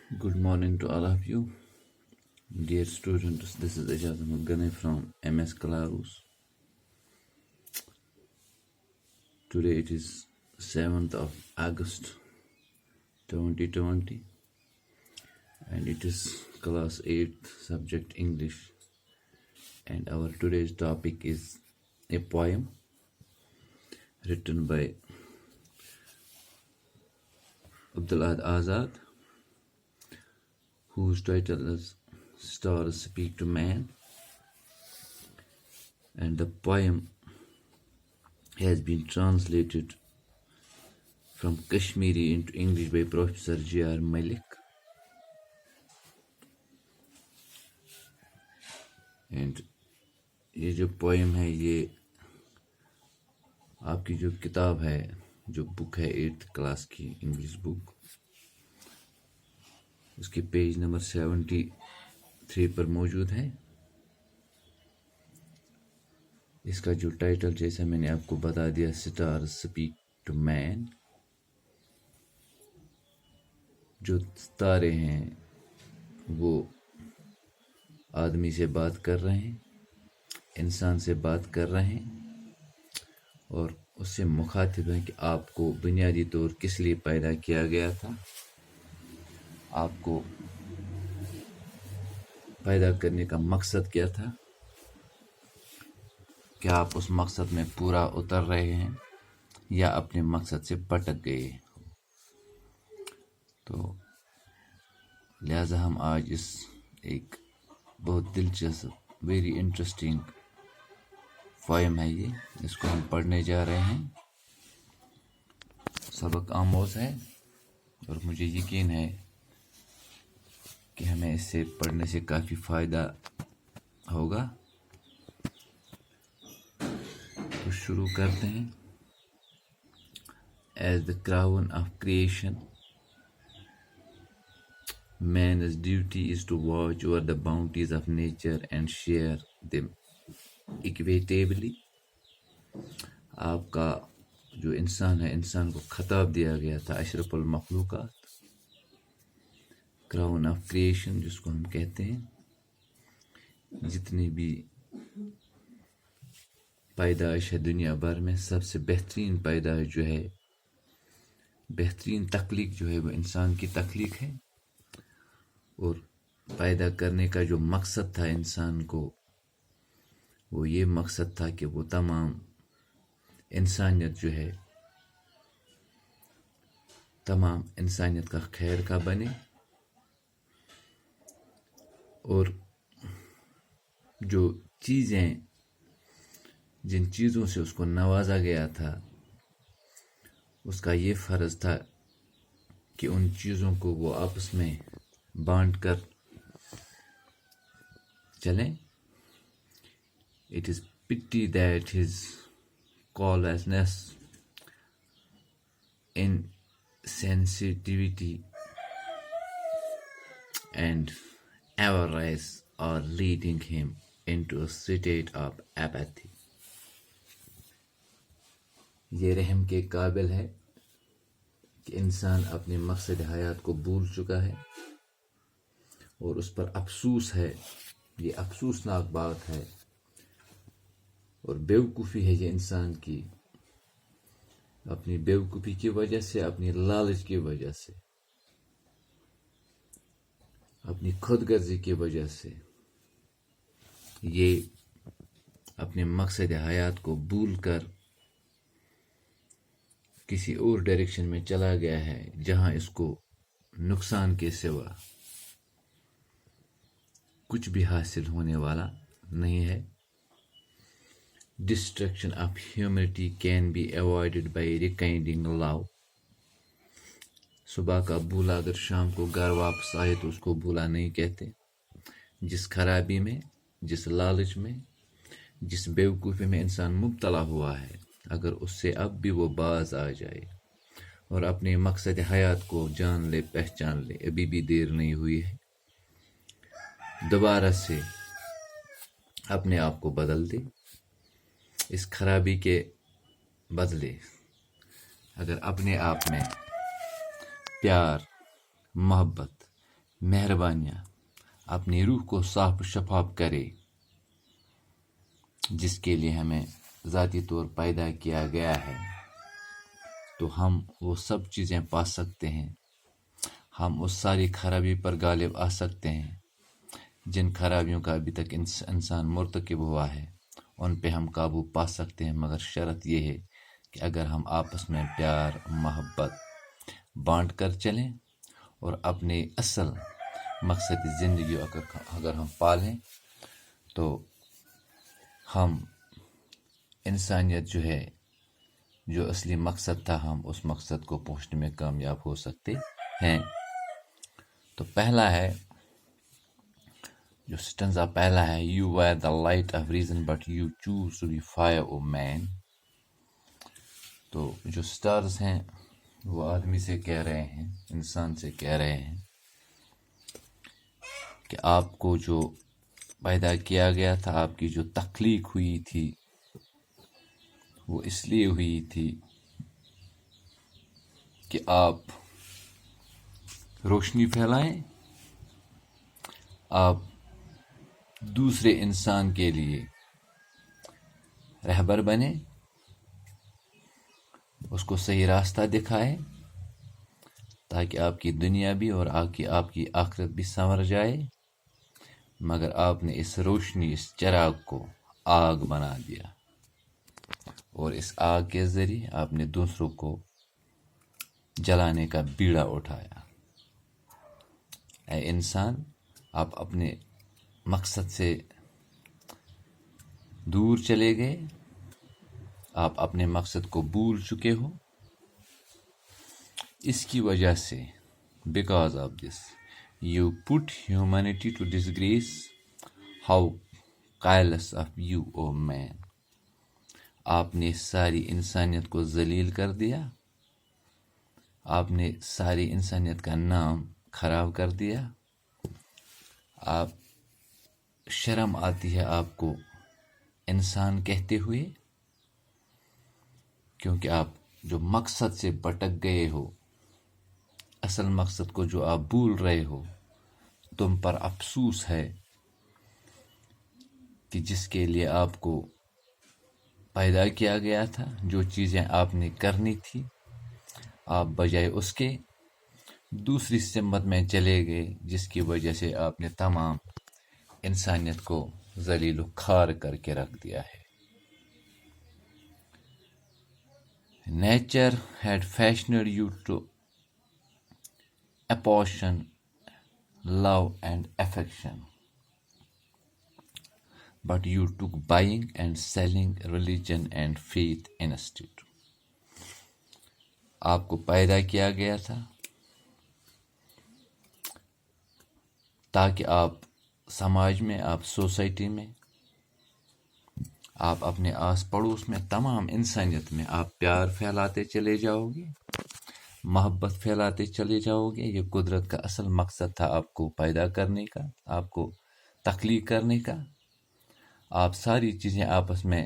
Good morning to all of you. Dear students, this is Ejaz Ahmed Ghani from MS Kalarus. Today it is 7th of August 2020 and it is class 8th subject English, and our today's topic is a poem written by Abdul Ahad Azad, whose title is Stars Speak to Man, and the poem has been translated from Kashmiri into English by Professor J.R. Malik. And یہ جو poem ہے یہ آپ کی جو کتاب ہے، جو بک ہے 8th کلاس کی انگلش بک، اس کی پیج نمبر 73 پر موجود ہے. اس کا جو ٹائٹل جیسا میں نے آپ کو بتا دیا، اسٹارز اسپیک ٹو مین. جو ستارے ہیں وہ آدمی سے بات کر رہے ہیں، انسان سے بات کر رہے ہیں، اور اس سے مخاطب ہیں کہ آپ کو بنیادی طور کس لیے پیدا کیا گیا تھا، آپ کو پیدا کرنے کا مقصد کیا تھا، کیا آپ اس مقصد میں پورا اتر رہے ہیں یا اپنے مقصد سے بھٹک گئے. تو لہذا ہم آج اس ایک بہت دلچسپ ویری انٹرسٹنگ پوئم ہے یہ، اس کو ہم پڑھنے جا رہے ہیں. سبق آموز ہے اور مجھے یقین ہے کہ ہمیں اس سے پڑھنے سے کافی فائدہ ہوگا. تو شروع کرتے ہیں. As the crown of creation, man's duty is to watch over the bounties of nature and share them equitably. آپ کا جو انسان ہے، انسان کو خطاب دیا گیا تھا اشرف المخلوقات، کراؤن آف کریشن جس کو ہم کہتے ہیں. جتنی بھی پیدائش ہے دنیا بھر میں، سب سے بہترین پیدائش جو ہے، بہترین تخلیق جو ہے، وہ انسان کی تخلیق ہے. اور پیدا کرنے کا جو مقصد تھا انسان کو، وہ یہ مقصد تھا کہ وہ تمام انسانیت جو ہے، تمام انسانیت کا خیر کا بنے، اور جو چیزیں، جن چیزوں سے اس کو نوازا گیا تھا، اس کا یہ فرض تھا کہ ان چیزوں کو وہ آپس میں بانٹ کر چلیں. It is pity that his callousness, insensitivity, and avarice are leading him into a state of apathy. یہ رحم کے قابل ہے کہ انسان اپنے مقصد حیات کو بھول چکا ہے، اور اس پر افسوس ہے. یہ افسوسناک بات ہے اور بیوقوفی ہے یہ انسان کی، اپنی بیوقوفی کی وجہ سے، اپنی لالچ کی وجہ سے، اپنی خود غرضی کی وجہ سے یہ اپنے مقصد حیات کو بھول کر کسی اور ڈائریکشن میں چلا گیا ہے، جہاں اس کو نقصان کے سوا کچھ بھی حاصل ہونے والا نہیں ہے. Destruction of humanity can be avoided by rekindling love. صبح کا بھولا اگر شام کو گھر واپس آئے تو اس کو بھولا نہیں کہتے. جس خرابی میں، جس لالچ میں، جس بیوقوفی میں انسان مبتلا ہوا ہے، اگر اس سے اب بھی وہ باز آ جائے اور اپنے مقصد حیات کو جان لے، پہچان لے، ابھی بھی دیر نہیں ہوئی ہے. دوبارہ سے اپنے آپ کو بدل دے. اس خرابی کے بدلے اگر اپنے آپ میں پیار، محبت، مہربانیاں اپنی روح کو صاف و شفاف کرے، جس کے لیے ہمیں ذاتی طور پیدا کیا گیا ہے، تو ہم وہ سب چیزیں پا سکتے ہیں، ہم اس ساری خرابی پر غالب آ سکتے ہیں جن خرابیوں کا ابھی تک انسان مرتکب ہوا ہے، ان پہ ہم قابو پا سکتے ہیں، مگر شرط یہ ہے کہ اگر ہم آپس میں پیار محبت بانٹ کر چلیں اور اپنے اصل مقصد زندگی اگر ہم پالیں تو ہم انسانیت جو ہے، جو اصلی مقصد تھا، ہم اس مقصد کو پہنچنے میں کامیاب ہو سکتے ہیں۔ تو پہلا ہے جو سٹنزا پہلا ہے، you were the light of reason but you choose to be fire O man. تو جو سٹارز ہیں وہ آدمی سے کہہ رہے ہیں، انسان سے کہہ رہے ہیں کہ آپ کو جو پیدا کیا گیا تھا، آپ کی جو تخلیق ہوئی تھی، وہ اس لیے ہوئی تھی کہ آپ روشنی پھیلائیں، آپ دوسرے انسان کے لیے رہبر بنے، اس کو صحیح راستہ دکھائے، تاکہ آپ کی دنیا بھی اور آپ کی آخرت بھی سنور جائے۔ مگر آپ نے اس روشنی، اس چراغ کو آگ بنا دیا، اور اس آگ کے ذریعے آپ نے دوسروں کو جلانے کا بیڑا اٹھایا۔ اے انسان، آپ اپنے مقصد سے دور چلے گئے، آپ اپنے مقصد کو بھول چکے ہو۔ اس کی وجہ سے because of this you put humanity to disgrace, how callous of you O man. آپ نے ساری انسانیت کو ذلیل کر دیا، آپ نے ساری انسانیت کا نام خراب کر دیا۔ آپ شرم آتی ہے آپ کو انسان کہتے ہوئے، کیونکہ آپ جو مقصد سے بھٹک گئے ہو، اصل مقصد کو جو آپ بھول رہے ہو، تم پر افسوس ہے کہ جس کے لیے آپ کو پیدا کیا گیا تھا، جو چیزیں آپ نے کرنی تھی، آپ بجائے اس کے دوسری سمت میں چلے گئے، جس کی وجہ سے آپ نے تمام انسانیت کو ذلیل و خوار کر کے رکھ دیا ہے۔ Nature had fashioned you to apportion love and affection, but you took buying and selling religion and faith instead۔ آپ کو پیدا کیا گیا تھا تاکہ آپ سماج میں، آپ سوسائٹی میں، آپ اپنے آس پڑوس میں، تمام انسانیت میں آپ پیار پھیلاتے چلے جاؤ گے، محبت پھیلاتے چلے جاؤ گے۔ یہ قدرت کا اصل مقصد تھا آپ کو پیدا کرنے کا، آپ کو تخلیق کرنے کا۔ آپ ساری چیزیں آپس میں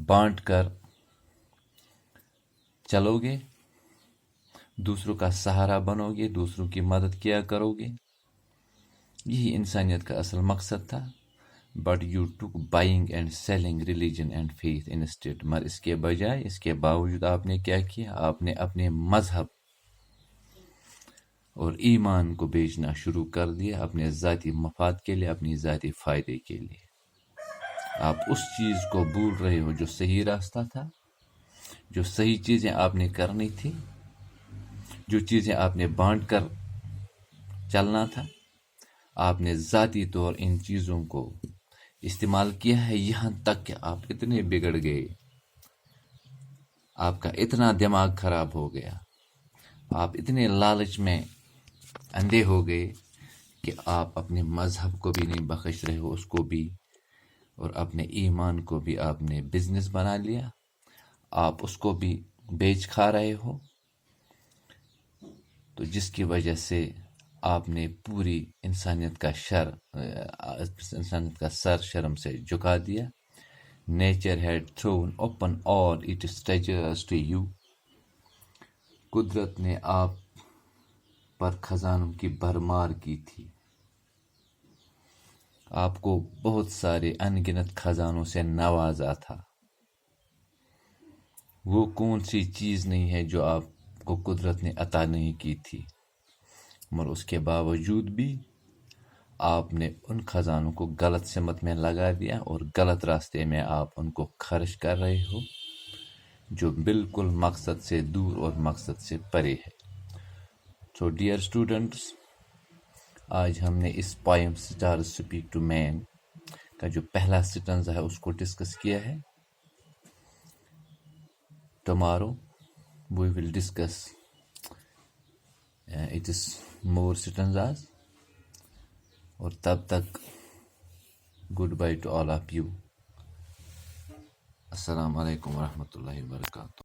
بانٹ کر چلو گے، دوسروں کا سہارا بنو گے، دوسروں کی مدد کیا کرو گے، یہی انسانیت کا اصل مقصد تھا۔ But you took buying and selling religion and faith instead, مگر اس کے بجائے، اس کے باوجود آپ نے کیا کیا؟ آپ نے اپنے مذہب اور ایمان کو بیچنا شروع کر دیا، اپنے ذاتی مفاد کے لیے، اپنی ذاتی فائدے کے لیے۔ آپ اس چیز کو بھول رہے ہو جو صحیح راستہ تھا، جو صحیح چیزیں آپ نے کرنی تھی، جو چیزیں آپ نے بانٹ کر چلنا تھا۔ آپ نے ذاتی طور ان چیزوں کو استعمال کیا ہے، یہاں تک کہ آپ اتنے بگڑ گئے، آپ کا اتنا دماغ خراب ہو گیا، آپ اتنے لالچ میں اندھے ہو گئے کہ آپ اپنے مذہب کو بھی نہیں بخش رہے ہو، اس کو بھی، اور اپنے ایمان کو بھی آپ نے بزنس بنا لیا، آپ اس کو بھی بیچ کھا رہے ہو۔ تو جس کی وجہ سے آپ نے پوری انسانیت کا سر شرم سے جھکا دیا۔ Nature had thrown open all its treasures to you, قدرت نے آپ پر خزانوں کی بھرمار کی تھی. آپ کو بہت سارے ان گنت خزانوں سے نوازا تھا. وہ کون سی چیز نہیں ہے جو آپ کو قدرت نے عطا نہیں کی تھی، مگر اس کے باوجود بھی آپ نے ان خزانوں کو غلط سمت میں لگا دیا اور غلط راستے میں آپ ان کو خرچ کر رہے ہو، جو بالکل مقصد سے دور اور مقصد سے پرے ہے. سو ڈیئر اسٹوڈنٹس، آج ہم نے اس پوئم اسٹارز اسپیک ٹو مین کا جو پہلا سٹنزا ہے اس کو ڈسکس کیا ہے. Tomorrow we will discuss it is more stanzas. اور تب تک goodbye to all of you. السلام علیکم ورحمۃ اللہ وبرکاتہ.